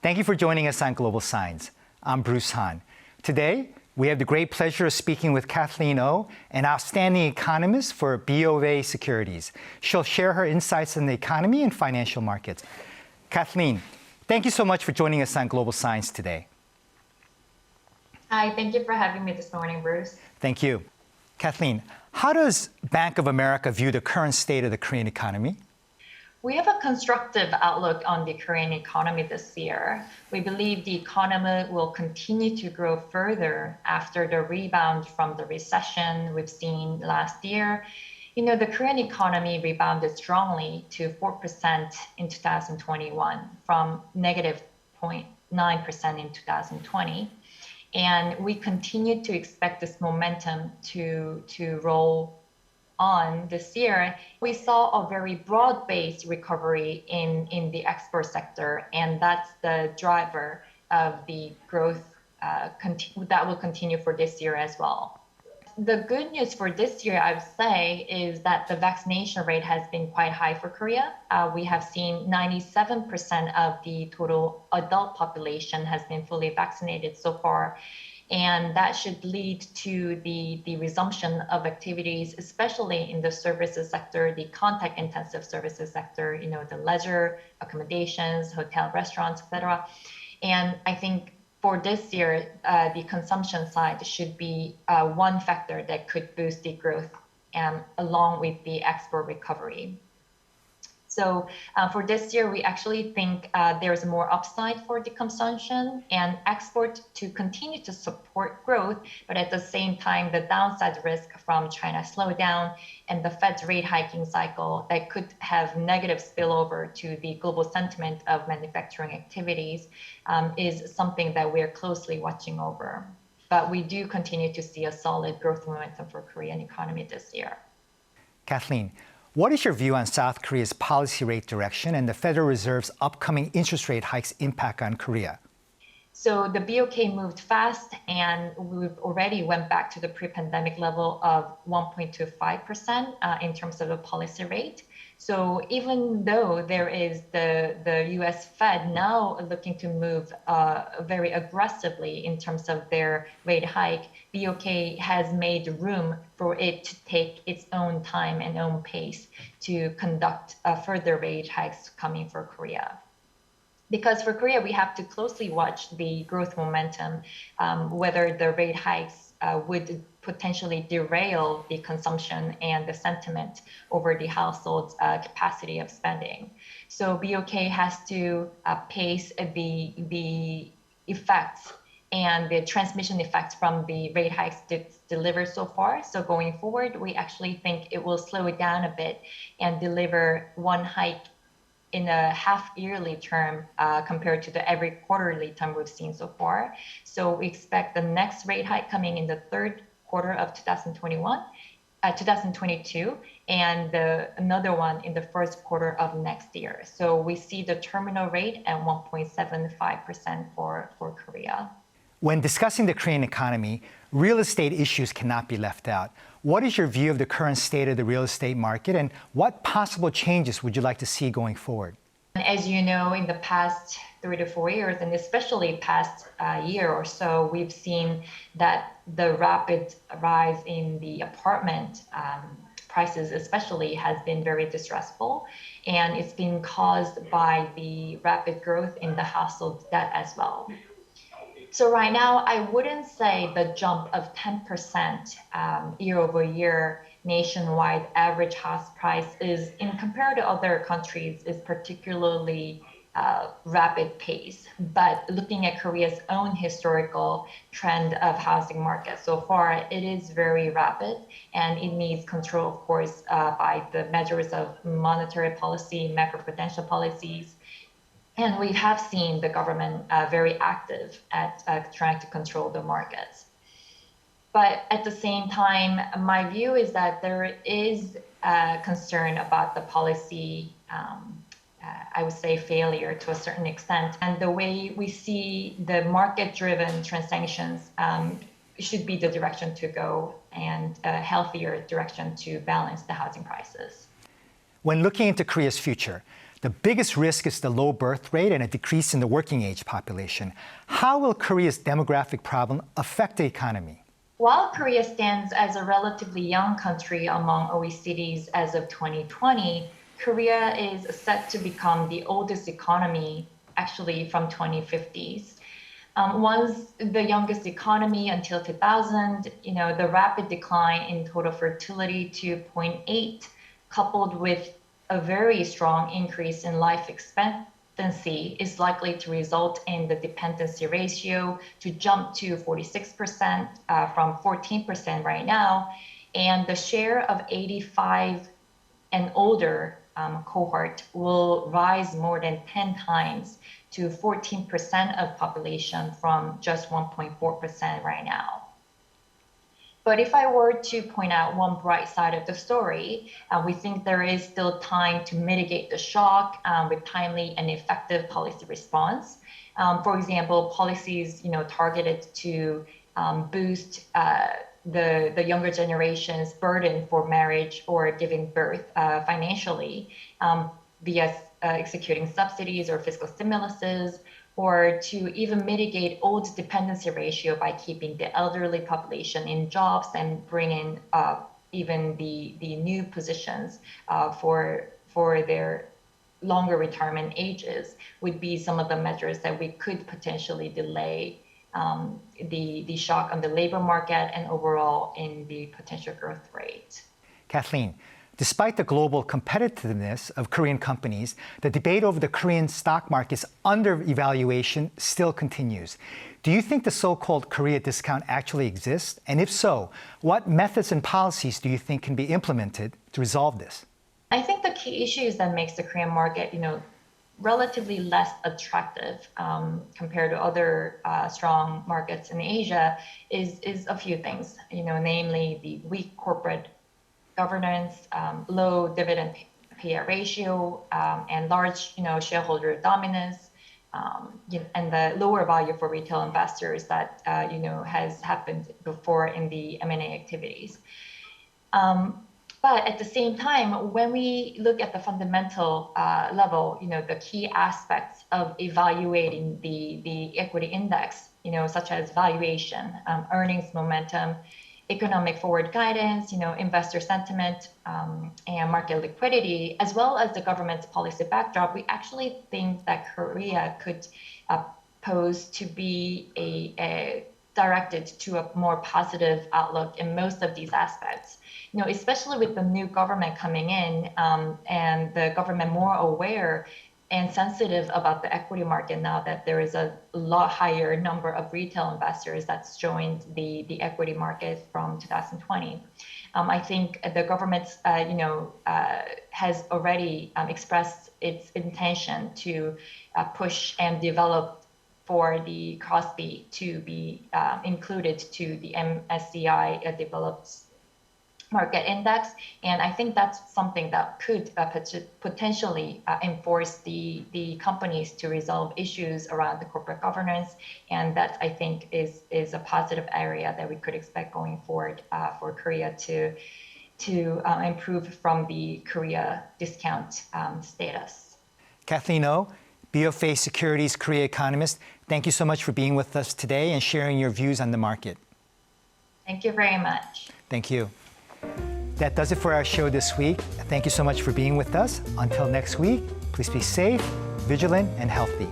Thank you for joining us on GlobalScience. I'm Bruce Han. Today, we have the great pleasure of speaking with Kathleen Oh, an outstanding economist for BoA Securities. She'll share her insights on the economy and financial markets. Kathleen, thank you so much for joining us on GlobalScience today. Hi, thank you for having me this morning, Bruce. Thank you. Kathleen, how does Bank of America view the current state of the Korean economy? We have a constructive outlook on the Korean economy this year. We believe the economy will continue to grow further after the rebound from the recession we've seen last year. The Korean economy rebounded strongly to 4% in 2021 from negative 0.9% in 2020. And we continue to expect this momentum to roll on this year. We saw a very broad-based recovery in the export sector, and that's the driver of the growth that will continue for this year as well. The good news for this year, I would say, is that the vaccination rate has been quite high for Korea. We have seen 97% of the total adult population has been fully vaccinated so far. And that should lead to the resumption of activities, especially in the services sector, the contact-intensive services sector, the leisure, accommodations, hotel, restaurants, etc. And I think for this year, the consumption side should be one factor that could boost the growth, along with the export recovery. So for this year, we actually think there's more upside for the consumption and export to continue to support growth, but at the same time, the downside risk from China's slowdown and the Fed's rate hiking cycle that could have negative spillover to the global sentiment of manufacturing activities is something that we're closely watching over. But we do continue to see a solid growth momentum for Korean economy this year. Kathleen, what is your view on South Korea's policy rate direction and the Federal Reserve's upcoming interest rate hikes impact on Korea? So the BoK moved fast, and we've already went back to the pre-pandemic level of 1.25% in terms of the policy rate. So even though there is the US Fed now looking to move very aggressively in terms of their rate hike, BoK has made room for it to take its own time and own pace to conduct further rate hikes coming for Korea. Because for Korea, we have to closely watch the growth momentum, whether the rate hikes would potentially derail the consumption and the sentiment over the household's capacity of spending. So BoK has to pace the effects and the transmission effects from the rate hikes delivered so far. So going forward, we actually think it will slow it down a bit and deliver one hike in a half-yearly term compared to the every quarterly term we've seen so far. So we expect the next rate hike coming in the third quarter of 2022, and another one in the first quarter of next year. So we see the terminal rate at 1.75% for Korea. When discussing the Korean economy, real estate issues cannot be left out. What is your view of the current state of the real estate market, and what possible changes would you like to see going forward? As you know, in the past 3 to 4 years, and especially past year or so, we've seen that the rapid rise in the apartment prices especially has been very distressful, and it's been caused by the rapid growth in the household debt as well. So right now, I wouldn't say the jump of 10% year over year nationwide average house price is, in compared to other countries, is particularly rapid pace. But looking at Korea's own historical trend of housing market so far, it is very rapid, and it needs control, of course, by the measures of monetary policy, macroprudential policies. And we have seen the government very active at trying to control the markets. But at the same time, my view is that there is concern about the policy, I would say, failure to a certain extent. And the way we see the market-driven transactions should be the direction to go, and a healthier direction to balance the housing prices. When looking into Korea's future, The biggest risk is the low birth rate and a decrease in the working age population. How will Korea's demographic problem affect the economy? While Korea stands as a relatively young country among OECDs as of 2020, Korea is set to become the oldest economy actually from 2050s. Once the youngest economy until 2000, the rapid decline in total fertility to 0.8, coupled with a very strong increase in life expectancy, is likely to result in the dependency ratio to jump to 46% from 14% right now, and the share of 85 and older cohort will rise more than 10 times to 14% of population from just 1.4% right now. But if I were to point out one bright side of the story, we think there is still time to mitigate the shock with timely and effective policy response. For example, policies targeted to boost the younger generation's burden for marriage or giving birth financially via executing subsidies or fiscal stimuluses, or to even mitigate old dependency ratio by keeping the elderly population in jobs and bringing even the new positions for their longer retirement ages would be some of the measures that we could potentially delay the shock on the labor market and overall in the potential growth rate. Kathleen, despite the global competitiveness of Korean companies, the debate over the Korean stock market's under-evaluation still continues. Do you think the so-called Korea discount actually exists? And if so, what methods and policies do you think can be implemented to resolve this? I think the key issues that makes the Korean market, relatively less attractive compared to other strong markets in Asia is a few things, namely the weak corporate governance, low dividend payout ratio, and large, shareholder dominance, and the lower value for retail investors that, has happened before in the M&A activities. But at the same time, when we look at the fundamental level, the key aspects of evaluating the equity index, such as valuation, earnings momentum, economic forward guidance, investor sentiment, and market liquidity, as well as the government's policy backdrop, we actually think that Korea could pose to be directed to a more positive outlook in most of these aspects. Especially with the new government coming in and the government more aware and sensitive about the equity market now that there is a lot higher number of retail investors that's joined the equity market from 2020. I think the government, has already expressed its intention to push and develop for the Kospi to be included to the MSCI developed market index, and I think that's something that could potentially enforce the companies to resolve issues around the corporate governance, and that I think is a positive area that we could expect going forward for Korea to improve from the Korea discount status. Kathleen Oh, BoA Securities Korea economist, thank you so much for being with us today and sharing your views on the market. Thank you very much. Thank you. That does it for our show this week. Thank you so much for being with us. Until next week, please be safe, vigilant, and healthy.